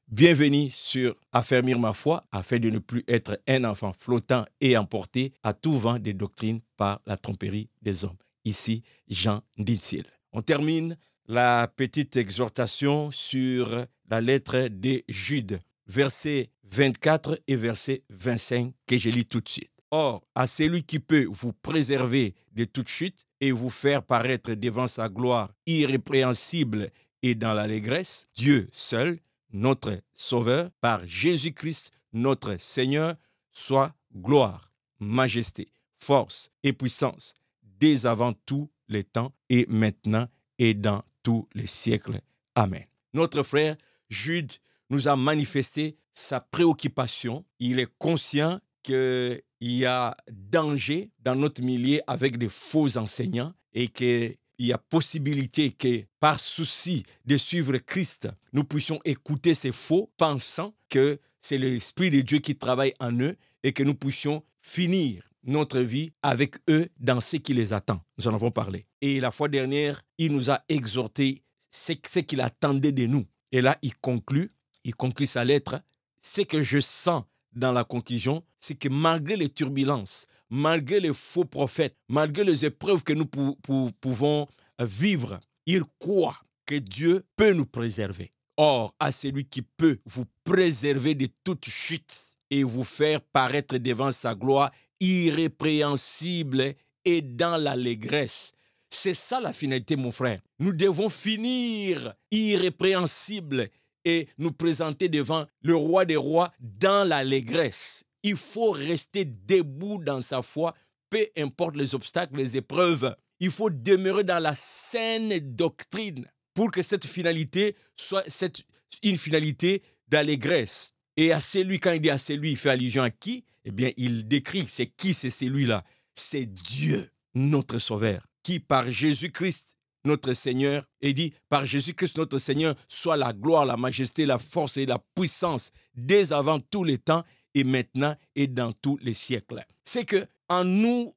Bienvenue sur Affermir ma foi afin de ne plus être un enfant flottant et emporté à tout vent des doctrines par la tromperie des hommes. Ici, Jean Dinsil. On termine la petite exhortation sur la lettre de Jude, versets 24 et verset 25 que je lis tout de suite. Or, à celui qui peut vous préserver de toute chute et vous faire paraître devant sa gloire irrépréhensible et dans l'allégresse, Dieu seul, notre Sauveur, par Jésus-Christ, notre Seigneur, soit gloire, majesté, force et puissance, dès avant tous les temps et maintenant et dans tous les siècles. Amen. Notre frère Jude nous a manifesté sa préoccupation. Il est conscient qu'il y a danger dans notre milieu avec des faux enseignants et qu'il y a possibilité que par souci de suivre Christ, nous puissions écouter ces faux, pensant que c'est l'Esprit de Dieu qui travaille en eux et que nous puissions finir notre vie avec eux dans ce qui les attend. Nous en avons parlé. Et la fois dernière, il nous a exhorté ce qu'il attendait de nous. Et là, il conclut sa lettre. Ce que je sens dans la conclusion, c'est que malgré les turbulences, malgré les faux prophètes, malgré les épreuves que nous pouvons vivre, il croit que Dieu peut nous préserver. Or, à celui qui peut vous préserver de toute chute et vous faire paraître devant sa gloire irrépréhensible et dans l'allégresse. C'est ça la finalité, mon frère. Nous devons finir irrépréhensibles et nous présenter devant le roi des rois dans l'allégresse. Il faut rester debout dans sa foi, peu importe les obstacles, les épreuves. Il faut demeurer dans la saine doctrine pour que cette finalité soit une finalité d'allégresse. Et à celui, quand il dit à celui, il fait allusion à qui? Eh bien, il décrit, c'est qui c'est celui-là? C'est Dieu, notre Sauveur, qui par Jésus-Christ, notre Seigneur, et dit, par Jésus-Christ, notre Seigneur, soit la gloire, la majesté, la force et la puissance, dès avant tous les temps, et maintenant, et dans tous les siècles. C'est que, en nous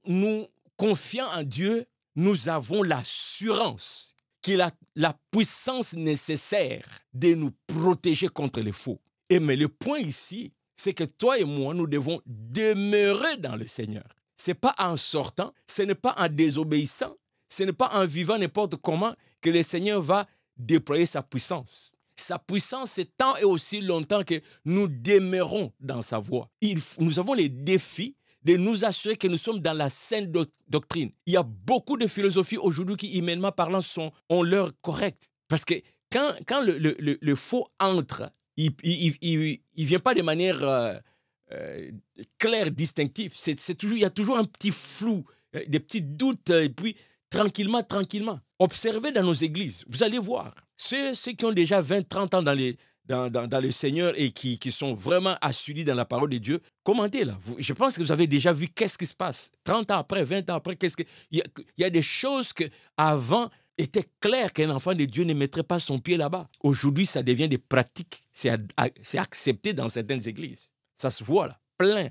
confiant en Dieu, nous avons l'assurance qu'il a la puissance nécessaire de nous protéger contre les faux. Mais le point ici, c'est que toi et moi, nous devons demeurer dans le Seigneur. Ce n'est pas en sortant, ce n'est pas en désobéissant, ce n'est pas en vivant n'importe comment que le Seigneur va déployer sa puissance. Sa puissance, c'est tant et aussi longtemps que nous demeurons dans sa voie. Nous avons les défis de nous assurer que nous sommes dans la saine doctrine. Il y a beaucoup de philosophies aujourd'hui qui, humainement parlant, ont l'heure correcte. Parce que quand le faux entre, il ne vient pas de manière claire, distinctive. Il y a toujours un petit flou, des petits doutes, et puis tranquillement. Observez dans nos églises, vous allez voir. Ceux qui ont déjà 20-30 ans dans le Seigneur et qui sont vraiment assidus dans la parole de Dieu, commentez là. Je pense que vous avez déjà vu qu'est-ce qui se passe. 30 ans après, 20 ans après, il y a des choses que avant était clair qu'un enfant de Dieu ne mettrait pas son pied là-bas. Aujourd'hui, ça devient des pratiques. C'est accepté dans certaines églises. Ça se voit là. Plein.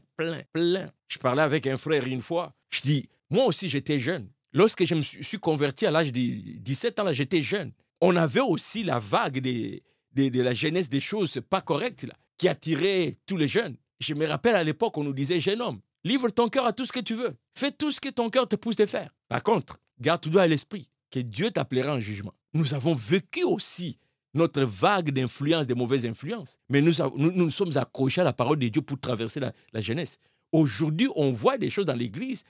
Je parlais avec un frère une fois. Je dis, moi aussi, j'étais jeune. Lorsque je me suis converti à l'âge de 17 ans, là, j'étais jeune. On avait aussi la vague de la jeunesse des choses pas correctes là, qui attirait tous les jeunes. Je me rappelle à l'époque, on nous disait, jeune homme, livre ton cœur à tout ce que tu veux. Fais tout ce que ton cœur te pousse de faire. Par contre, garde tout à l'esprit que Dieu t'appellera en jugement. Nous avons vécu aussi notre vague d'influence, de mauvaises influences. Mais nous sommes accrochés à la parole de Dieu pour traverser la jeunesse. Aujourd'hui, on voit des choses dans l'église,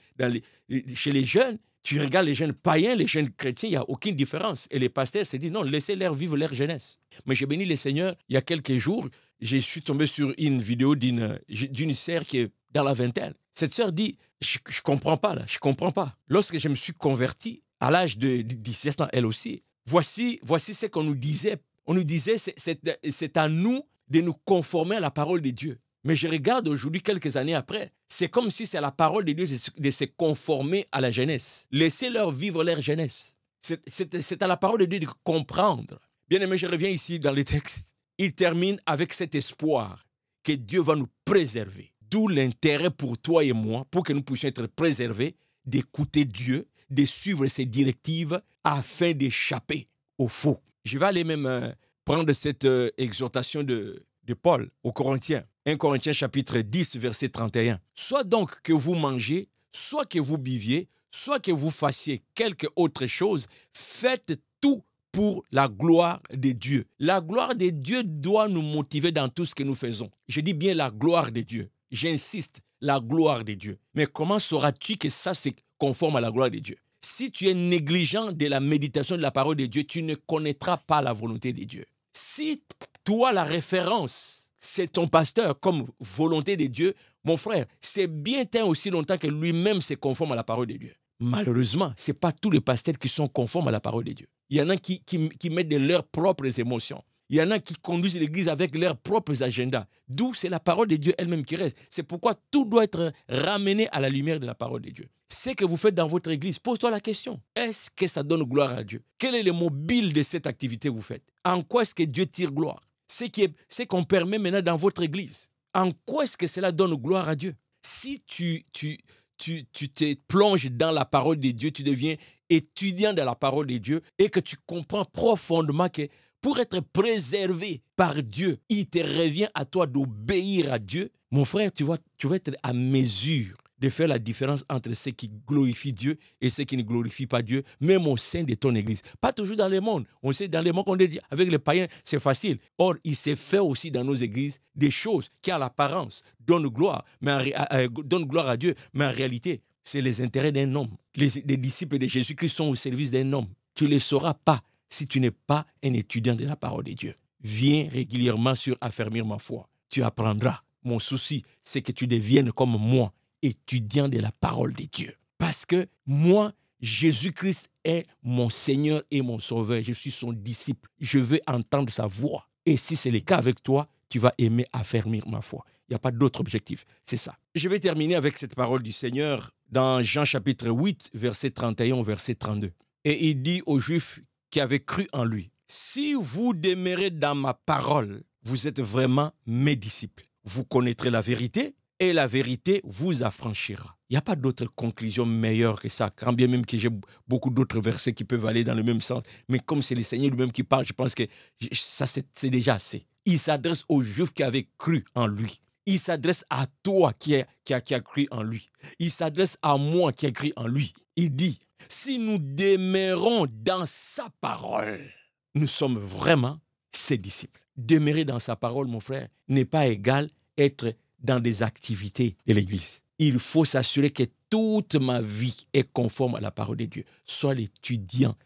chez les jeunes. Tu regardes les jeunes païens, les jeunes chrétiens, il n'y a aucune différence. Et les pasteurs se disent non, laissez-leur vivre leur jeunesse. Mais j'ai béni le Seigneur, il y a quelques jours, je suis tombé sur une vidéo d'une sœur qui est dans la vingtaine. Cette sœur dit, je ne comprends pas là, je ne comprends pas. Lorsque je me suis converti, à l'âge de 17 ans, elle aussi, voici ce qu'on nous disait. On nous disait, c'est à nous de nous conformer à la parole de Dieu. Mais je regarde aujourd'hui, quelques années après, c'est comme si c'est la parole de Dieu de se conformer à la jeunesse. Laissez-leur vivre leur jeunesse. C'est à la parole de Dieu de comprendre. Bien aimé, je reviens ici dans le texte. Il termine avec cet espoir que Dieu va nous préserver. D'où l'intérêt pour toi et moi, pour que nous puissions être préservés, d'écouter Dieu, de suivre ses directives afin d'échapper au faux. Je vais aller même prendre cette exhortation de de Paul aux Corinthiens. 1 Corinthiens chapitre 10, verset 31. Soit donc que vous mangez, soit que vous buviez, soit que vous fassiez quelque autre chose, faites tout pour la gloire de Dieu. La gloire de Dieu doit nous motiver dans tout ce que nous faisons. Je dis bien la gloire de Dieu. J'insiste, la gloire de Dieu. Mais comment sauras-tu que ça, c'est conforme à la gloire de Dieu? Si tu es négligent de la méditation de la parole de Dieu, tu ne connaîtras pas la volonté de Dieu. Si toi, la référence, c'est ton pasteur comme volonté de Dieu, mon frère, c'est bien tant aussi longtemps que lui-même se conforme à la parole de Dieu. Malheureusement, ce n'est pas tous les pasteurs qui sont conformes à la parole de Dieu. Il y en a qui mettent de leurs propres émotions. Il y en a qui conduisent l'Église avec leurs propres agendas. D'où c'est la parole de Dieu elle-même qui reste. C'est pourquoi tout doit être ramené à la lumière de la parole de Dieu. Ce que vous faites dans votre Église, pose-toi la question. Est-ce que ça donne gloire à Dieu? Quel est le mobile de cette activité que vous faites? En quoi est-ce que Dieu tire gloire? C'est qu'on permet maintenant dans votre Église. En quoi est-ce que cela donne gloire à Dieu? Si tu te plonges dans la parole de Dieu, tu deviens étudiant de la parole de Dieu et que tu comprends profondément que pour être préservé par Dieu, il te revient à toi d'obéir à Dieu. Mon frère, tu vas être à mesure de faire la différence entre ceux qui glorifient Dieu et ceux qui ne glorifient pas Dieu, même au sein de ton église. Pas toujours dans le monde. On sait, dans le monde, on dit, avec les païens, c'est facile. Or, il s'est fait aussi dans nos églises des choses qui, à l'apparence, donnent gloire à Dieu, mais en réalité, c'est les intérêts d'un homme. Les disciples de Jésus-Christ sont au service d'un homme. Tu ne les sauras pas si tu n'es pas un étudiant de la parole de Dieu. Viens régulièrement sur Affermir ma foi. Tu apprendras. Mon souci, c'est que tu deviennes comme moi, étudiant de la parole de Dieu. Parce que moi, Jésus-Christ est mon Seigneur et mon Sauveur. Je suis son disciple. Je veux entendre sa voix. Et si c'est le cas avec toi, tu vas aimer affermir ma foi. Il n'y a pas d'autre objectif. C'est ça. Je vais terminer avec cette parole du Seigneur dans Jean chapitre 8, verset 31 au verset 32. Et il dit aux Juifs qui avaient cru en lui, « Si vous demeurez dans ma parole, vous êtes vraiment mes disciples. Vous connaîtrez la vérité et la vérité vous affranchira. » Il n'y a pas d'autre conclusion meilleure que ça, quand bien même que j'ai beaucoup d'autres versets qui peuvent aller dans le même sens. Mais comme c'est le Seigneur lui-même qui parle, je pense que ça, c'est déjà assez. Il s'adresse aux Juifs qui avaient cru en lui. Il s'adresse à toi qui a cru en lui. Il s'adresse à moi qui ai cru en lui. Il dit, si nous demeurons dans sa parole, nous sommes vraiment ses disciples. Demeurer dans sa parole, mon frère, n'est pas égal être dans des activités de l'Église. Il faut s'assurer que toute ma vie est conforme à la parole de Dieu. Sois un étudiant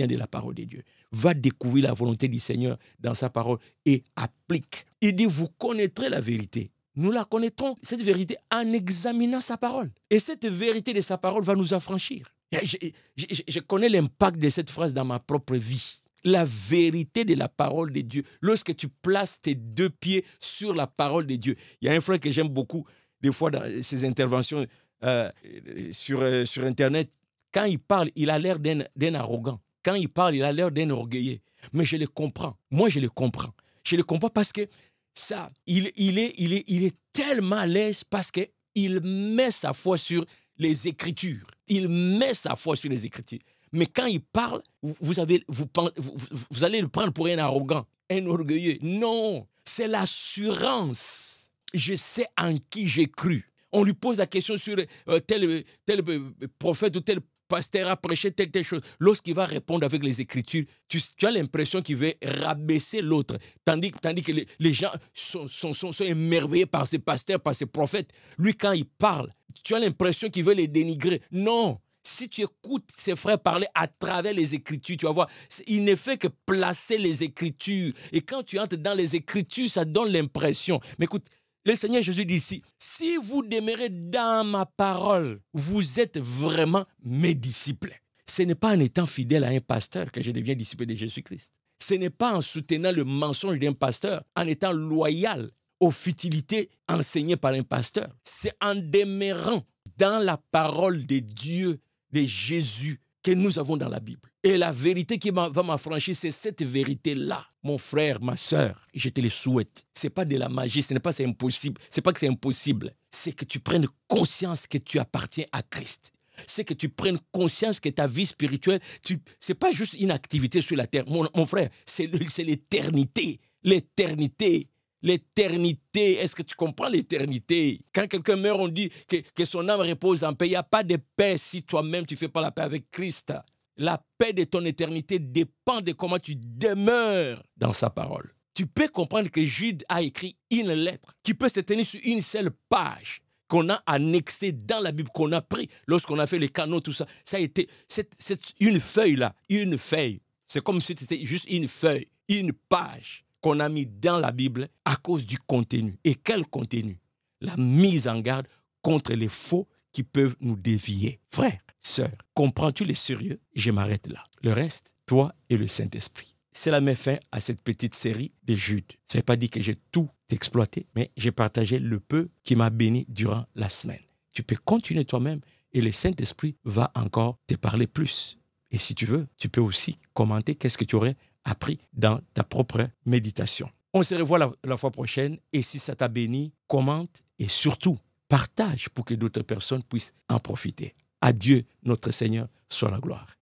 de la parole de Dieu. Va découvrir la volonté du Seigneur dans sa parole et applique. Il dit, vous connaîtrez la vérité. Nous la connaîtrons, cette vérité, en examinant sa parole. Et cette vérité de sa parole va nous affranchir. Je connais l'impact de cette phrase dans ma propre vie. La vérité de la parole de Dieu. Lorsque tu places tes deux pieds sur la parole de Dieu. Il y a un frère que j'aime beaucoup, des fois dans ses interventions sur Internet. Quand il parle, il a l'air d'un arrogant. Quand il parle, il a l'air d'un orgueilleux. Mais je le comprends. Moi, je le comprends. Je le comprends parce que ça, il est tellement à l'aise parce qu'il met sa foi sur les Écritures. Il met sa foi sur les Écritures. Mais quand il parle, vous allez le prendre pour un arrogant, un orgueilleux. Non, c'est l'assurance. Je sais en qui j'ai cru. On lui pose la question sur tel prophète ou tel pasteur a prêché telle chose. Lorsqu'il va répondre avec les Écritures, tu as l'impression qu'il veut rabaisser l'autre. Tandis que les gens sont émerveillés par ces pasteurs, par ces prophètes. Lui, quand il parle, tu as l'impression qu'il veut les dénigrer. Non. Si tu écoutes ses frères parler à travers les Écritures, tu vas voir, il ne fait que placer les Écritures. Et quand tu entres dans les Écritures, ça donne l'impression. Mais écoute, le Seigneur Jésus dit ici, si vous demeurez dans ma parole, vous êtes vraiment mes disciples. Ce n'est pas en étant fidèle à un pasteur que je deviens disciple de Jésus-Christ. Ce n'est pas en soutenant le mensonge d'un pasteur, en étant loyal aux futilités enseignées par un pasteur. C'est en demeurant dans la parole de Dieu, de Jésus, que nous avons dans la Bible. Et la vérité qui va m'affranchir, c'est cette vérité-là. Mon frère, ma sœur, je te le souhaite. Ce n'est pas de la magie, ce n'est pas c'est impossible. Ce n'est pas que c'est impossible. C'est que tu prennes conscience que tu appartiens à Christ. C'est que tu prennes conscience que ta vie spirituelle, ce n'est pas juste une activité sur la terre. Mon frère, c'est l'éternité. L'éternité. L'éternité, est-ce que tu comprends l'éternité? Quand quelqu'un meurt, on dit que son âme repose en paix. Il n'y a pas de paix si toi-même tu ne fais pas la paix avec Christ. La paix de ton éternité dépend de comment tu demeures dans sa parole. Tu peux comprendre que Jude a écrit une lettre qui peut se tenir sur une seule page qu'on a annexée dans la Bible, qu'on a pris lorsqu'on a fait les canons, tout ça. Ça a été, c'est une feuille là, une feuille. C'est comme si c'était juste une feuille, une page qu'on a mis dans la Bible à cause du contenu. Et quel contenu? La mise en garde contre les faux qui peuvent nous dévier. Frère, sœur, comprends-tu le sérieux? Je m'arrête là. Le reste, toi et le Saint-Esprit. Cela met fin à cette petite série de Jude. Ça ne veut pas dire que j'ai tout exploité, mais j'ai partagé le peu qui m'a béni durant la semaine. Tu peux continuer toi-même et le Saint-Esprit va encore te parler plus. Et si tu veux, tu peux aussi commenter qu'est-ce que tu aurais appris dans ta propre méditation. On se revoit la fois prochaine et si ça t'a béni, commente et surtout partage pour que d'autres personnes puissent en profiter. À Dieu, notre Seigneur, soit la gloire.